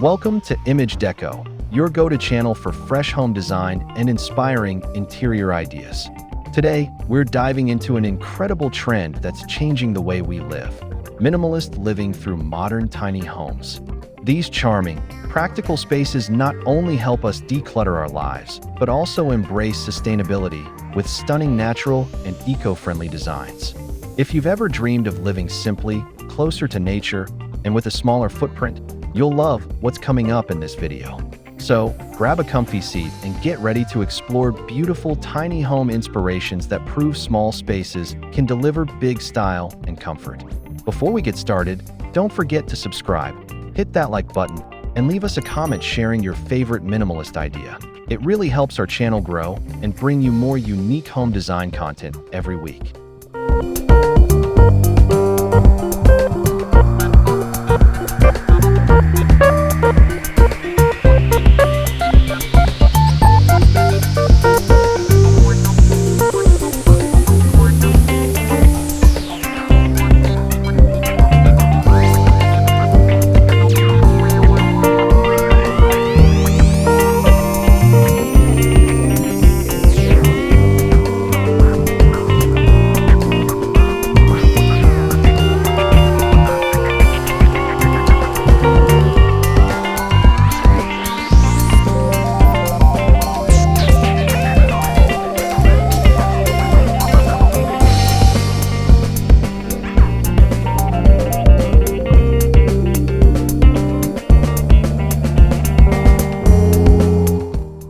Welcome to Image Deco, your go-to channel for fresh home design and inspiring interior ideas. Today, we're diving into an incredible trend that's changing the way we live: minimalist living through modern tiny homes. These charming, practical spaces not only help us declutter our lives, but also embrace sustainability with stunning natural and eco-friendly designs. If you've ever dreamed of living simply, closer to nature, and with a smaller footprint, you'll love what's coming up in this video. So, grab a comfy seat and get ready to explore beautiful tiny home inspirations that prove small spaces can deliver big style and comfort. Before we get started, don't forget to subscribe, hit that like button, and leave us a comment sharing your favorite minimalist idea. It really helps our channel grow and bring you more unique home design content every week.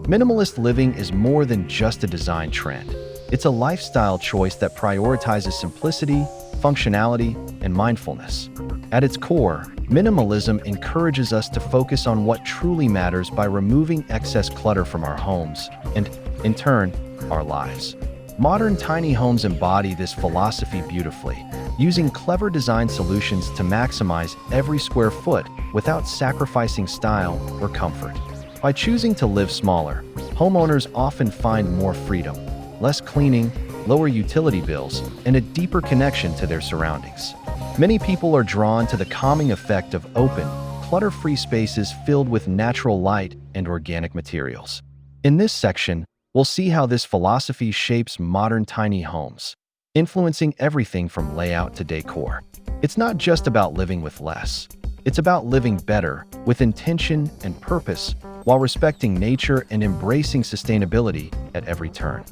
Minimalist living is more than just a design trend. It's a lifestyle choice that prioritizes simplicity, functionality, and mindfulness. At its core, minimalism encourages us to focus on what truly matters by removing excess clutter from our homes and, in turn, our lives. Modern tiny homes embody this philosophy beautifully, using clever design solutions to maximize every square foot without sacrificing style or comfort. By choosing to live smaller, homeowners often find more freedom, less cleaning, lower utility bills, and a deeper connection to their surroundings. Many people are drawn to the calming effect of open, clutter-free spaces filled with natural light and organic materials. In this section, we'll see how this philosophy shapes modern tiny homes, influencing everything from layout to decor. It's not just about living with less. It's about living better, with intention and purpose, while respecting nature and embracing sustainability at every turn.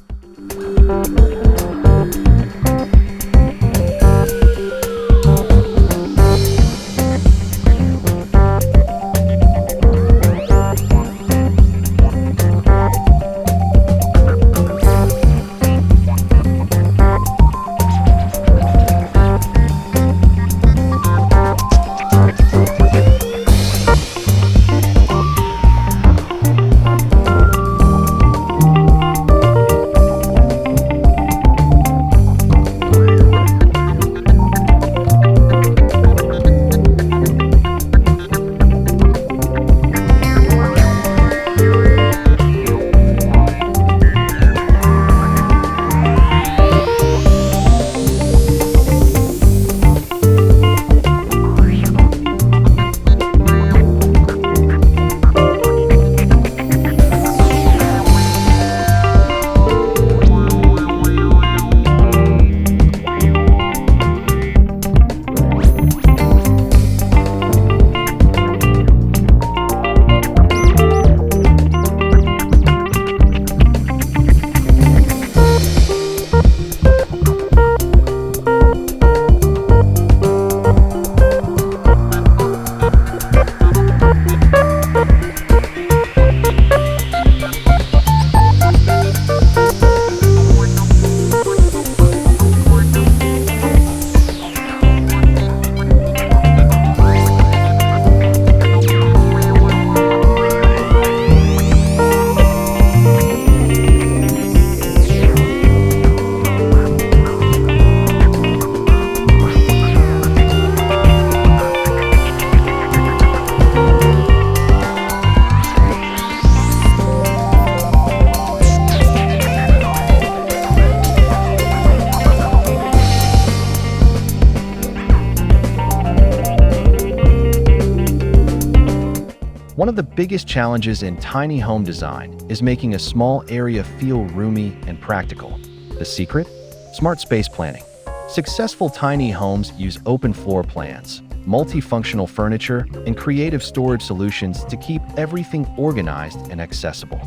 One of the biggest challenges in tiny home design is making a small area feel roomy and practical. The secret? Smart space planning. Successful tiny homes use open floor plans, multifunctional furniture, and creative storage solutions to keep everything organized and accessible.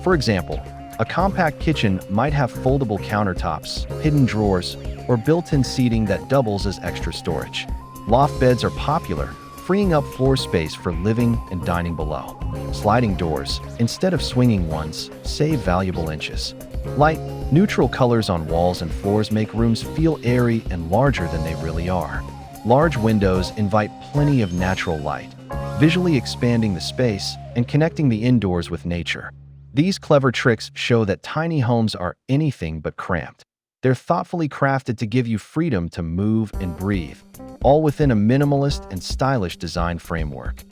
For example, a compact kitchen might have foldable countertops, hidden drawers, or built-in seating that doubles as extra storage. Loft beds are popular, freeing up floor space for living and dining below. Sliding doors, instead of swinging ones, save valuable inches. Light, neutral colors on walls and floors make rooms feel airy and larger than they really are. Large windows invite plenty of natural light, visually expanding the space and connecting the indoors with nature. These clever tricks show that tiny homes are anything but cramped. They're thoughtfully crafted to give you freedom to move and breathe, all within a minimalist and stylish design framework.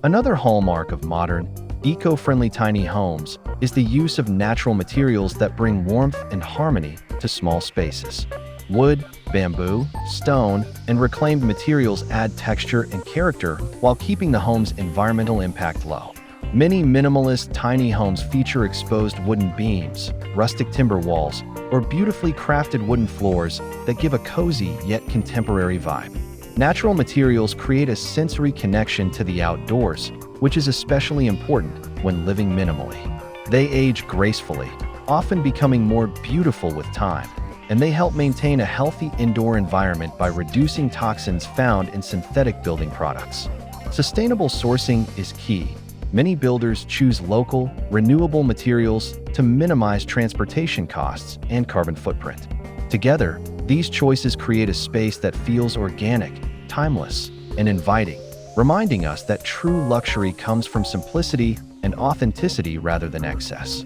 Another hallmark of modern, eco-friendly tiny homes is the use of natural materials that bring warmth and harmony to small spaces. Wood, bamboo, stone, and reclaimed materials add texture and character while keeping the home's environmental impact low. Many minimalist tiny homes feature exposed wooden beams, rustic timber walls, or beautifully crafted wooden floors that give a cozy yet contemporary vibe. Natural materials create a sensory connection to the outdoors, which is especially important when living minimally. They age gracefully, often becoming more beautiful with time, and they help maintain a healthy indoor environment by reducing toxins found in synthetic building products. Sustainable sourcing is key. Many builders choose local, renewable materials to minimize transportation costs and carbon footprint. Together, these choices create a space that feels organic, timeless, and inviting, reminding us that true luxury comes from simplicity and authenticity rather than excess.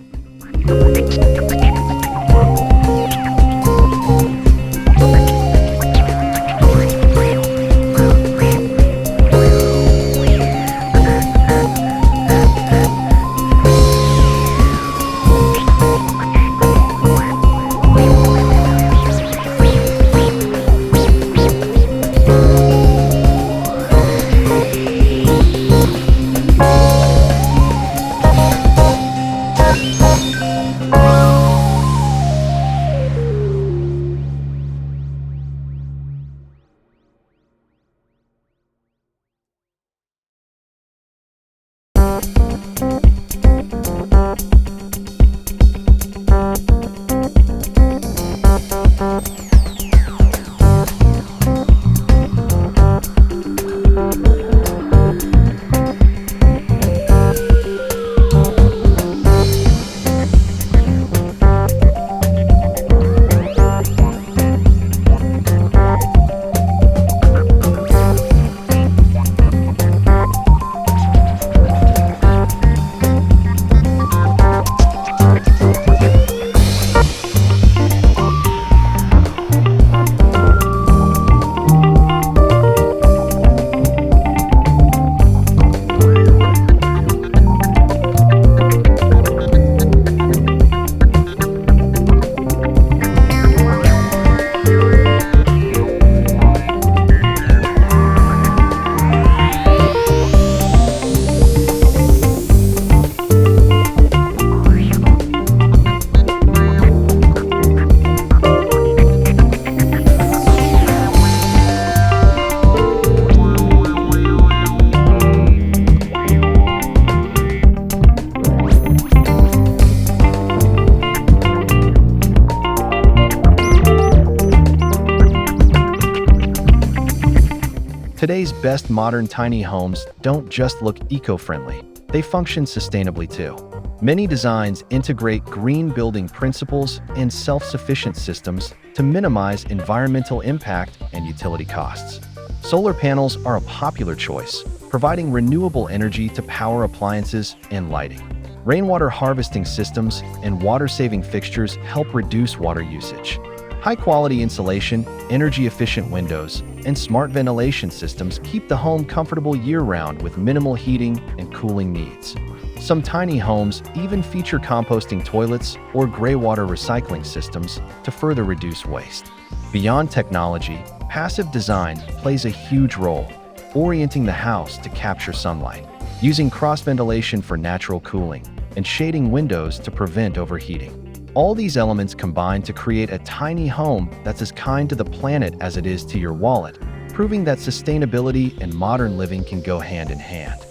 Today's best modern tiny homes don't just look eco-friendly, they function sustainably too. Many designs integrate green building principles and self-sufficient systems to minimize environmental impact and utility costs. Solar panels are a popular choice, providing renewable energy to power appliances and lighting. Rainwater harvesting systems and water-saving fixtures help reduce water usage. High-quality insulation, energy-efficient windows, and smart ventilation systems keep the home comfortable year-round with minimal heating and cooling needs. Some tiny homes even feature composting toilets or gray water recycling systems to further reduce waste. Beyond technology, passive design plays a huge role, orienting the house to capture sunlight, using cross-ventilation for natural cooling, and shading windows to prevent overheating. All these elements combine to create a tiny home that's as kind to the planet as it is to your wallet, proving that sustainability and modern living can go hand in hand.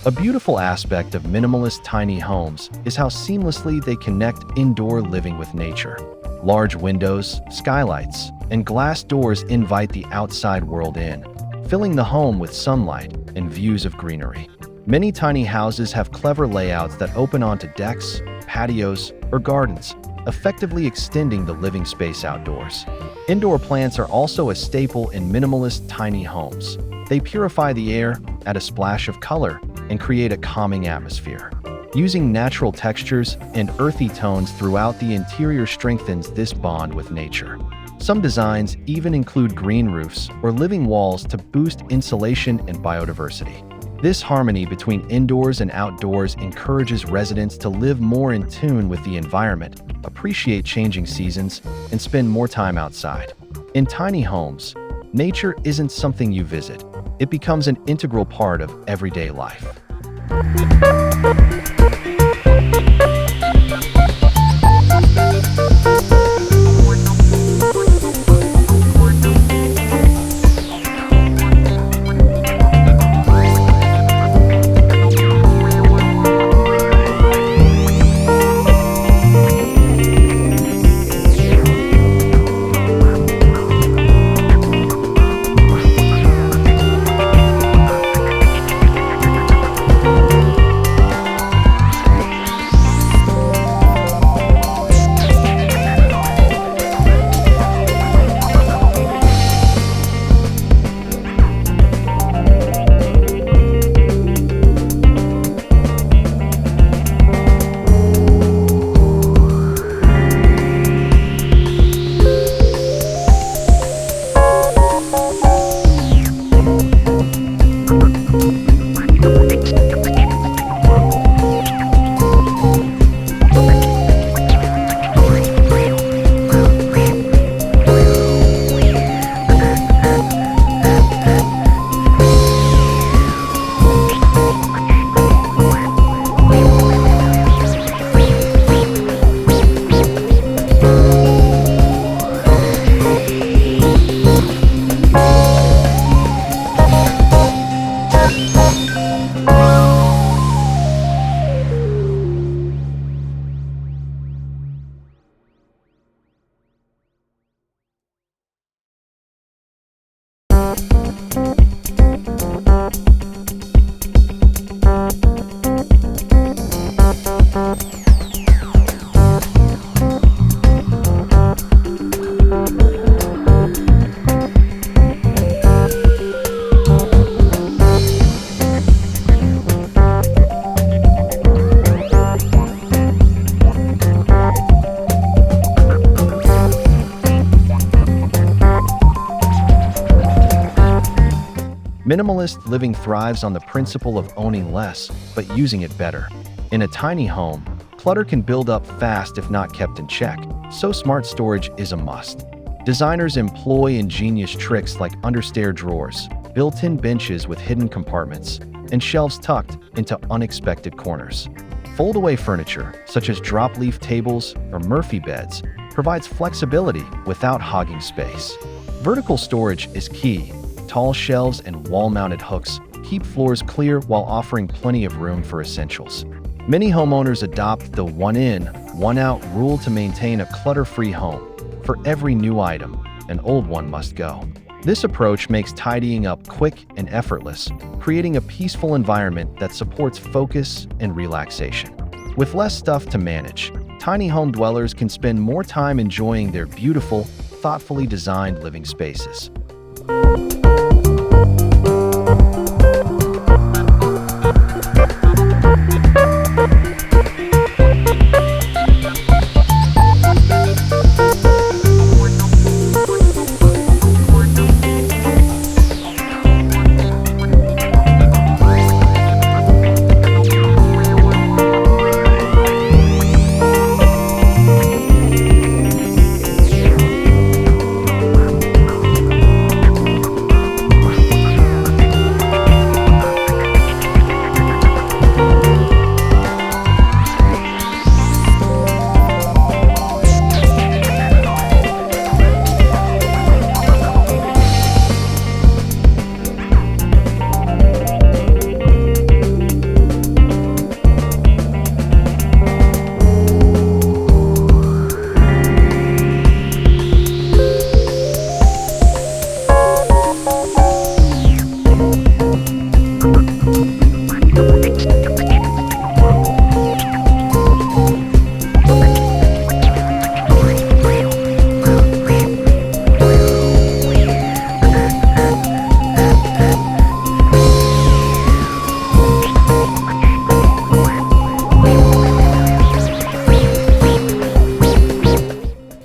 A beautiful aspect of minimalist tiny homes is how seamlessly they connect indoor living with nature. Large windows, skylights, and glass doors invite the outside world in, filling the home with sunlight and views of greenery. Many tiny houses have clever layouts that open onto decks, patios, or gardens, effectively extending the living space outdoors. Indoor plants are also a staple in minimalist tiny homes. They purify the air, add a splash of color, and create a calming atmosphere. Using natural textures and earthy tones throughout the interior strengthens this bond with nature. Some designs even include green roofs or living walls to boost insulation and biodiversity. This harmony between indoors and outdoors encourages residents to live more in tune with the environment, appreciate changing seasons, and spend more time outside. In tiny homes, nature isn't something you visit. It becomes an integral part of everyday life. Minimalist living thrives on the principle of owning less, but using it better. In a tiny home, clutter can build up fast if not kept in check, so smart storage is a must. Designers employ ingenious tricks like understair drawers, built-in benches with hidden compartments, and shelves tucked into unexpected corners. Fold-away furniture, such as drop-leaf tables or Murphy beds, provides flexibility without hogging space. Vertical storage is key. Tall shelves and wall-mounted hooks keep floors clear while offering plenty of room for essentials. Many homeowners adopt the one-in, one-out rule to maintain a clutter-free home. For every new item, an old one must go. This approach makes tidying up quick and effortless, creating a peaceful environment that supports focus and relaxation. With less stuff to manage, tiny home dwellers can spend more time enjoying their beautiful, thoughtfully designed living spaces.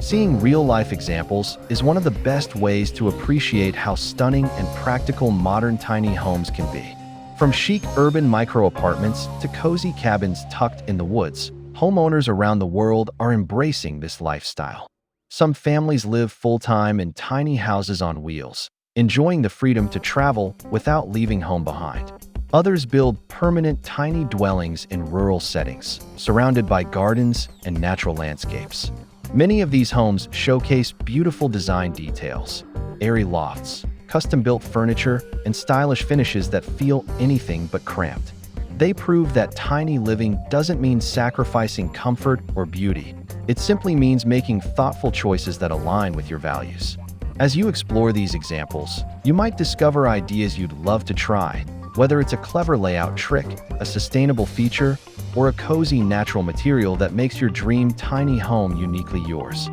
Seeing real-life examples is one of the best ways to appreciate how stunning and practical modern tiny homes can be. From chic urban micro-apartments to cozy cabins tucked in the woods, homeowners around the world are embracing this lifestyle. Some families live full-time in tiny houses on wheels, enjoying the freedom to travel without leaving home behind. Others build permanent tiny dwellings in rural settings, surrounded by gardens and natural landscapes. Many of these homes showcase beautiful design details, airy lofts, custom-built furniture, and stylish finishes that feel anything but cramped. They prove that tiny living doesn't mean sacrificing comfort or beauty. It simply means making thoughtful choices that align with your values. As you explore these examples, you might discover ideas you'd love to try, whether it's a clever layout trick, a sustainable feature, or a cozy natural material that makes your dream tiny home uniquely yours.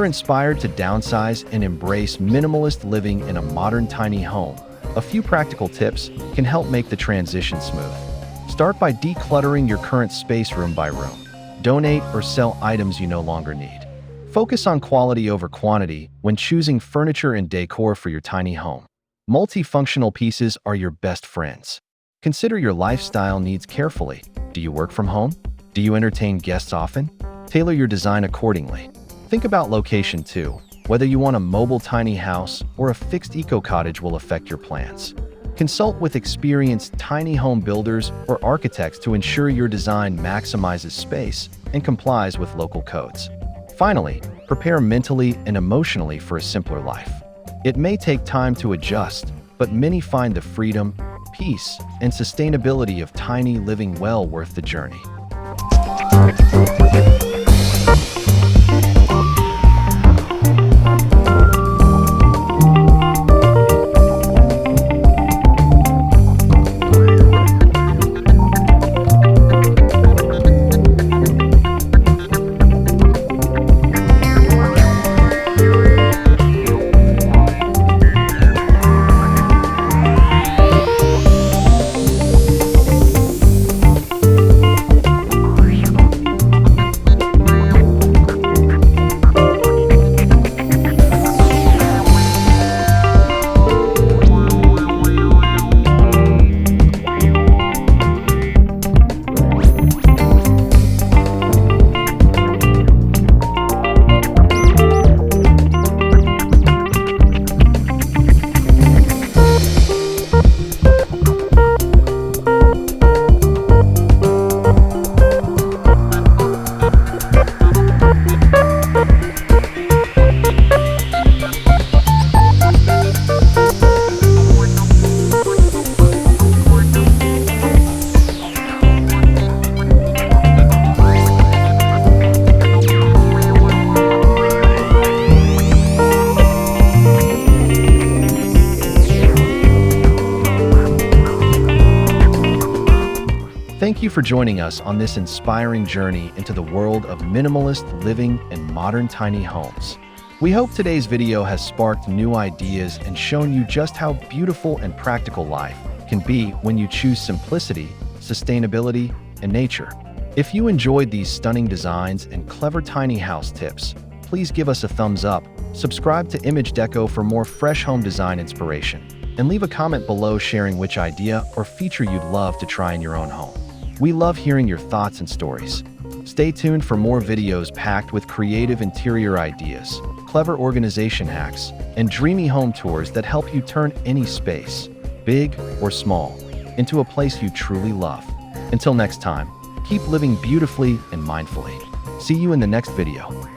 you're inspired to downsize and embrace minimalist living in a modern tiny home, a few practical tips can help make the transition smooth. Start by decluttering your current space room by room. Donate or sell items you no longer need. Focus on quality over quantity when choosing furniture and decor for your tiny home. Multifunctional pieces are your best friends. Consider your lifestyle needs carefully. Do you work from home? Do you entertain guests often? Tailor your design accordingly. Think about location too. Whether you want a mobile tiny house or a fixed eco-cottage will affect your plans. Consult with experienced tiny home builders or architects to ensure your design maximizes space and complies with local codes. Finally, prepare mentally and emotionally for a simpler life. It may take time to adjust, but many find the freedom, peace, and sustainability of tiny living well worth the journey. Thank you for joining us on this inspiring journey into the world of minimalist living and modern tiny homes. We hope today's video has sparked new ideas and shown you just how beautiful and practical life can be when you choose simplicity, sustainability, and nature. If you enjoyed these stunning designs and clever tiny house tips, please give us a thumbs up, subscribe to Image Deco for more fresh home design inspiration, and leave a comment below sharing which idea or feature you'd love to try in your own home. We love hearing your thoughts and stories. Stay tuned for more videos packed with creative interior ideas, clever organization hacks, and dreamy home tours that help you turn any space, big or small, into a place you truly love. Until next time, keep living beautifully and mindfully. See you in the next video.